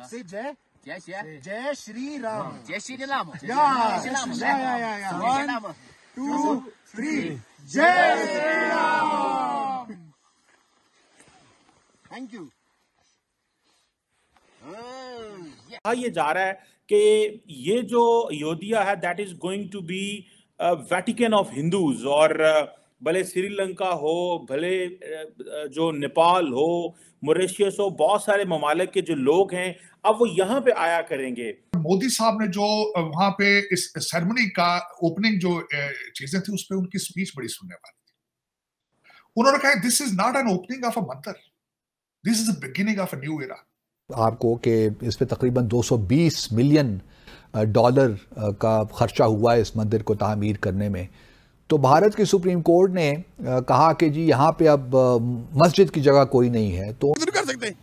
Say Jai. Jai Shri. Jai Shri Ram. Jai Shri Ram. Yeah. 1, 2, 3. Jai Shri Ram. Thank you. कहा ये जा रहा है कि ये जो अयोध्या है that is going to be Vatican of Hindus, और भले श्रीलंका हो, भले जो नेपाल हो, मॉरिशस हो, बहुत सारे ममालिक के जो लोग हैं अब वो यहाँ पे आया करेंगे। मोदी साहब ने जो वहां पे इस सेरेमनी का ओपनिंग जो चीजें थी उस पे उनकी स्पीच बड़ी सुनने वाली थी। उन्होंने कहा this is not an opening of a mandir, this is the beginning of a new era. आपको कि इस पे तकरीबन 220 मिलियन डॉलर का खर्चा हुआ है इस मंदिर को तामीर करने में। तो भारत की सुप्रीम कोर्ट ने कहा कि जी यहाँ पे अब मस्जिद की जगह कोई नहीं है, तो इधर कर सकते हैं।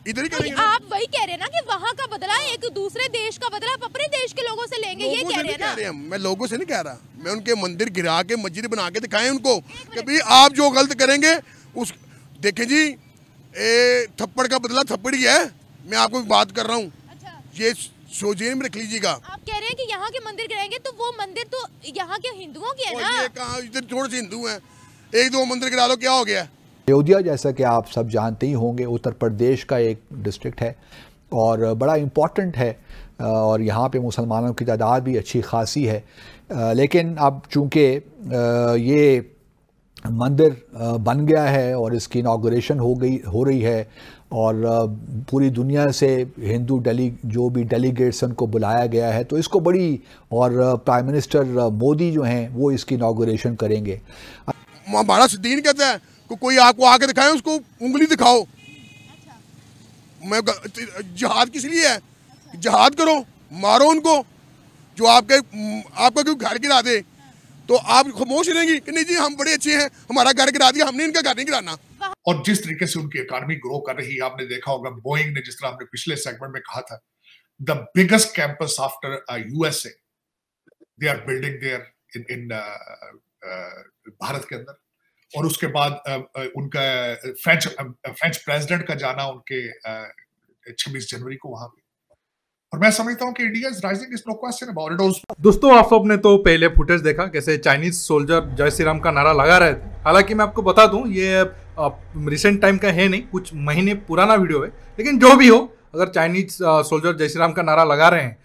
इधर ही करेंगे। आप वही कह रहे हैं ना कि वहाँ का बदला एक दूसरे देश का बदला आप अपने देश के लोगों से लेंगे, ये कह रहे हैं ना। मैं लोगों से नहीं कह रहा, मैं उनके मंदिर गिरा के मस्जिद बना के दिखाएं उनको कि भाई आप जो गलत करेंगे उस देखें जी, थप्पड़ का बदला थप्पड़ ही है। मैं आपको बात कर रहा हूँ, ये सोचें में रख लीजिएगा। आप कह रहे हैं कि यहाँ के मंदिर गिराएंगे, तो वो मंदिर तो यहाँ के हिंदुओं के है ना। ये कहाँ, इधर थोड़े से हिंदू हैं, एक दो मंदिर गिरा लो, क्या हो गया। अयोध्या जैसा कि आप सब जानते ही होंगे उत्तर प्रदेश का एक डिस्ट्रिक्ट है और बड़ा इम्पॉर्टेंट है, और यहाँ पे मुसलमानों की तादाद भी अच्छी खासी है। लेकिन अब चूँकि ये मंदिर बन गया है और इसकी इनागुरेशन हो रही है और पूरी दुनिया से हिंदू जो भी डेलीगेट्स उनको बुलाया गया है, तो इसको बड़ी, और प्राइम मिनिस्टर मोदी जो हैं वो इसकी इनागुरेशन करेंगे। हमारा दीन कहता है कि कोई आपको आके दिखाए, उसको उंगली दिखाओ। मैं जिहाद किस लिए है? जिहाद करो, मारो उनको जो आपका कोई घर गिरा दे, तो आप खामोश रहेंगी कि नहीं जी हम बड़े अच्छे हैं, हमारा घर गिरा दिया, हमने इनका घर नहीं गिराना। और जिस तरीके से उनकी इकोनॉमी ग्रो कर रही है, आपने देखा होगा बोइंग ने, जिस तरह हमने पिछले सेगमेंट में कहा था, the biggest campus after USA they are building there in Bharat के अंदर। और उसके बाद उनका फ्रेंच प्रेसिडेंट का जाना उनके 26 जनवरी को वहां पे, और मैं समझता हूं कि India is rising, is no question about it. दोस्तों आप सबने तो पहले फुटेज देखा कैसे चाइनीज सोल्जर जय श्री राम का नारा लगा रहे थे। हालांकि मैं आपको बता दूं ये रिसेंट टाइम का है नहीं, कुछ महीने पुराना वीडियो है, लेकिन जो भी हो, अगर चाइनीज सोल्जर जय श्री राम का नारा लगा रहे हैं,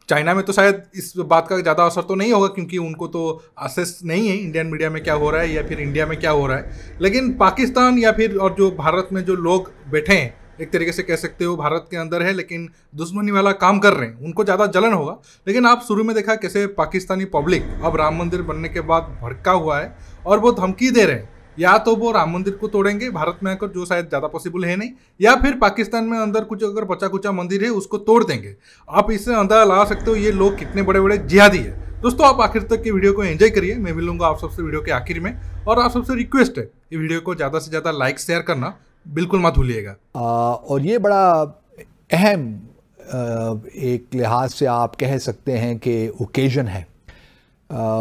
चाइना में तो शायद इस बात का ज़्यादा असर तो नहीं होगा क्योंकि उनको तो एक्सेस नहीं है इंडियन मीडिया में क्या हो रहा है या फिर इंडिया में क्या हो रहा है। लेकिन पाकिस्तान या फिर और जो भारत में जो लोग बैठे हैं, एक तरीके से कह सकते हो भारत के अंदर है लेकिन दुश्मनी वाला काम कर रहे हैं, उनको ज़्यादा जलन होगा। लेकिन आप शुरू में देखा कैसे पाकिस्तानी पब्लिक अब राम मंदिर बनने के बाद भड़का हुआ है और वो धमकी दे रहे हैं, या तो वो राम मंदिर को तोड़ेंगे भारत में आकर, जो शायद ज़्यादा पॉसिबल है नहीं, या फिर पाकिस्तान में अंदर कुछ अगर बचा कुचा मंदिर है उसको तोड़ देंगे। आप इससे अंदाजा लगा सकते हो ये लोग कितने बड़े बड़े जिहादी है। दोस्तों आप आखिर तक की वीडियो को एंजॉय करिए, मैं मिलूंगा आप सबसे वीडियो के आखिर में, और आप सबसे रिक्वेस्ट है ये वीडियो को ज़्यादा से ज़्यादा लाइक शेयर करना बिल्कुल मत भूलिएगा। और ये बड़ा अहम एक लिहाज से आप कह सकते हैं कि ओकेजन है।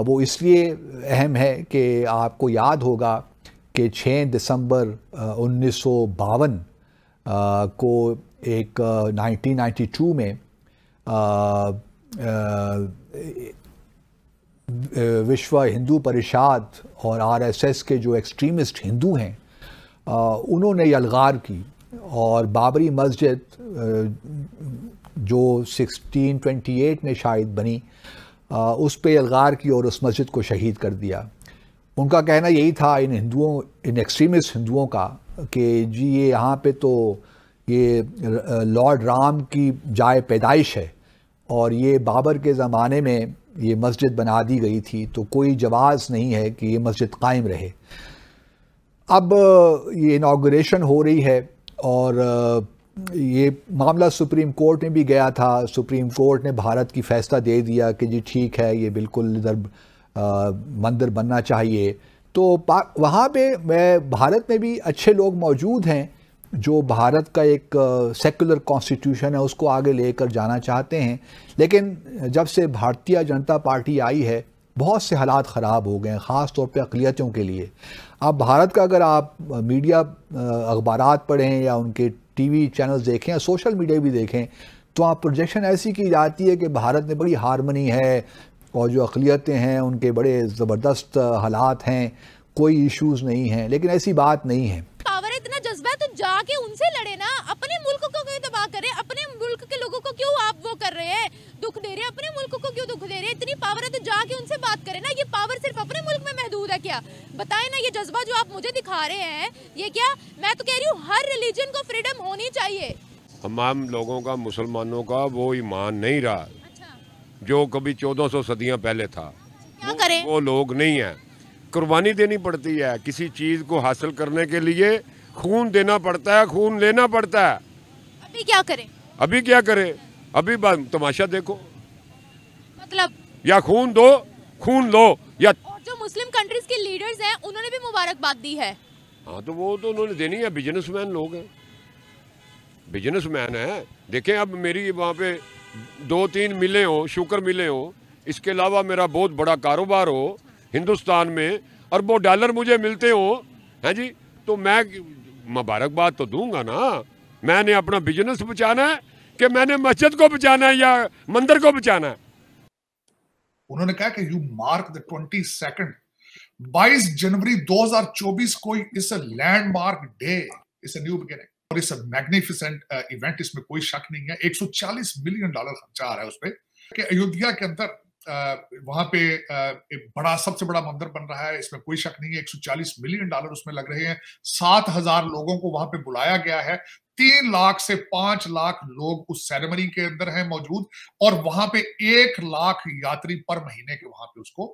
वो इसलिए अहम है कि आपको याद होगा कि 6 दिसंबर 1952 को एक 1992 में विश्व हिंदू परिषद और आरएसएस के जो एक्सट्रीमिस्ट हिंदू हैं उन्होंने यलगार की और बाबरी मस्जिद जो 1628 में शायद बनी उस पे यलगार की और उस मस्जिद को शहीद कर दिया। उनका कहना यही था इन एक्सट्रीमिस्ट हिंदुओं का कि जी ये यहाँ पे तो ये लॉर्ड राम की जाए पैदाइश है और ये बाबर के ज़माने में ये मस्जिद बना दी गई थी, तो कोई जवाज़ नहीं है कि ये मस्जिद कायम रहे। अब ये इनागुरेशन हो रही है और ये मामला सुप्रीम कोर्ट में भी गया था। सुप्रीम कोर्ट ने भारत की फ़ैसला दे दिया कि जी ठीक है ये बिल्कुल इधर मंदिर बनना चाहिए। तो वहाँ पे भारत में भी अच्छे लोग मौजूद हैं जो भारत का एक सेकुलर कॉन्स्टिट्यूशन है उसको आगे लेकर जाना चाहते हैं, लेकिन जब से भारतीय जनता पार्टी आई है बहुत से हालात ख़राब हो गए हैं, ख़ास तौर पे अक़लियतों के लिए। अब भारत का अगर आप मीडिया अखबारात पढ़ें या उनके टीवी चैनल्स देखें या सोशल मीडिया भी देखें तो आप प्रोजेक्शन ऐसी की जाती है कि भारत में बड़ी हारमनी है और जो अक़लियतें हैं उनके बड़े ज़बरदस्त हालात हैं, कोई इश्यूज़ नहीं हैं, लेकिन ऐसी बात नहीं है। पावर इतना जज्बा है तो जाके उनसे लड़े ना, अपने मुल्क को क्यों तबाह करें, अपने मुल्क के लोगों को क्यों आप वो कर रहे हैं, दुख दे रहे हैं, अपने मुल्क को क्यों दुख दे रहे हैं? इतनी पावर है तो जाके उनसे बात करें ना। ये पावर सिर्फ अपने मुल्क में महदूद है क्या? बताएं ना, ये जज्बा जो आप मुझे दिखा रहे हैं ये क्या? मैं तो कह रही हूँ हर रिलीजन को फ्रीडम होनी चाहिए। तमाम लोगों का, मुसलमानों का वो ईमान नहीं रहा जो कभी 1400 सदियां पहले था। क्या करें? वो लोग नहीं है। कुर्बानी देनी पड़ती है किसी चीज को हासिल करने के लिए, खून देना पड़ता है, खून लेना पड़ता है। अभी क्या करें? अभी क्या करें? अभी तमाशा देखो, मतलब या खून दो, खून लो, या और जो मुस्लिम कंट्रीज के लीडर्स हैं उन्होंने भी मुबारकबाद दी है। हाँ तो वो तो उन्होंने देनी है, बिजनेसमैन लोग हैं, बिजनेसमैन है। देखें अब मेरी वहाँ पे 2-3 मिलें हो, शुगर मिलें हो, इसके अलावा मेरा बहुत बड़ा कारोबार हो हिंदुस्तान में, अरबों डॉलर मुझे मिलते हो, हैं जी, तो मैं मुबारकबाद तो दूंगा ना। मैंने अपना बिजनेस बचाना है कि मैंने मस्जिद को बचाना है या मंदिर को बचाना है? उन्होंने कहा कि यू मार्क द 22 22 जनवरी 2024 को इस लैंडमार्क डे, इस न्यू बिगिनिंग और इस मैग्निफिसेंट इवेंट, इसमें कोई शक नहीं है। $140 मिलियन खर्चा आ रहा है उस पर कि अयोध्या के अंदर वहां पे एक बड़ा, सबसे बड़ा मंदिर बन रहा है, इसमें कोई शक नहीं है। $140 मिलियन उसमें लग रहे हैं। 7,000 लोगों को वहां पे बुलाया गया है। 3 लाख से 5 लाख लोग उस सेरेमनी के अंदर हैं मौजूद, और वहां पे 1 लाख यात्री पर महीने के वहां पे उसको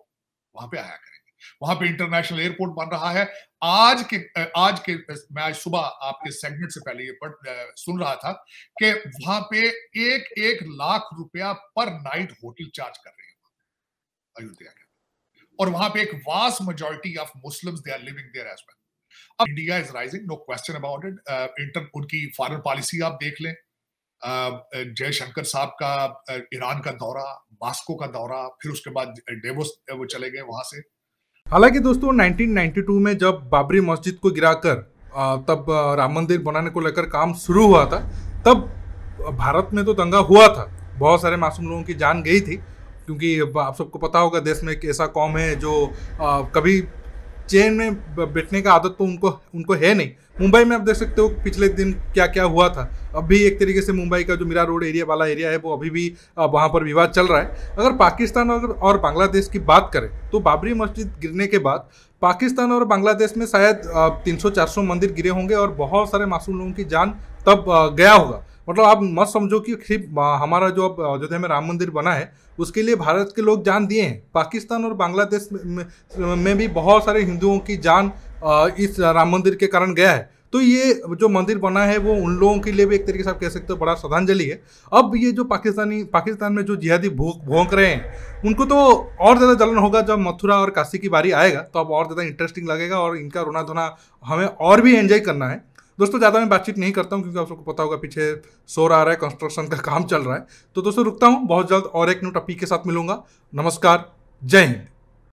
वहां पे आया करेंगे। वहां पे इंटरनेशनल एयरपोर्ट बन रहा है। आज के मैं आज सुबह आपके सेगमेंट से पहले ये सुन रहा था कि वहां पे 1 लाख रुपया पर नाइट होटल चार्ज कर रहे हैं अयोध्या के, और वहां पे एक vast majority of Muslims they are living there as well. अब India is rising, no question about it. उनकी फॉरेन पॉलिसी आप देख लें, जयशंकर साहब का ईरान का दौरा, मॉस्को का दौरा, फिर उसके बाद डेवोस वो चले गए वहां से। हालांकि दोस्तों 1992 में जब बाबरी मस्जिद को गिराकर तब राम मंदिर बनाने को लेकर काम शुरू हुआ था, तब भारत में तो दंगा हुआ था, बहुत सारे मासूम लोगों की जान गई थी, क्योंकि आप सबको पता होगा देश में एक ऐसा कौम है जो कभी चेन में बैठने का आदत तो उनको है नहीं। मुंबई में आप देख सकते हो पिछले दिन क्या क्या हुआ था। अब भी एक तरीके से मुंबई का जो मीरा रोड एरिया वाला एरिया है वो अभी भी वहाँ पर विवाद चल रहा है। अगर पाकिस्तान और बांग्लादेश की बात करें तो बाबरी मस्जिद गिरने के बाद पाकिस्तान और बांग्लादेश में शायद 300-400 मंदिर गिरे होंगे और बहुत सारे मासूम लोगों की जान तब गया होगा। मतलब आप मत समझो कि सिर्फ हमारा जो अब अयोध्या में राम मंदिर बना है उसके लिए भारत के लोग जान दिए हैं, पाकिस्तान और बांग्लादेश में भी बहुत सारे हिंदुओं की जान इस राम मंदिर के कारण गया है। तो ये जो मंदिर बना है वो उन लोगों के लिए भी एक तरीके से आप कह सकते हो बड़ा श्रद्धांजलि है। अब ये जो पाकिस्तान में जो जिहादी भौंक रहे हैं उनको तो और ज़्यादा जलन होगा जब मथुरा और काशी की बारी आएगा, तो अब और ज़्यादा इंटरेस्टिंग लगेगा और इनका रोना धोना हमें और भी एंजॉय करना है। दोस्तों ज़्यादा मैं बातचीत नहीं करता हूँ क्योंकि आप सबको पता होगा पीछे शोर आ रहा है, कंस्ट्रक्शन का काम चल रहा है। तो दोस्तों रुकता हूँ, बहुत जल्द और एक न्यू टॉपिक के साथ मिलूंगा। नमस्कार, जय हिंद।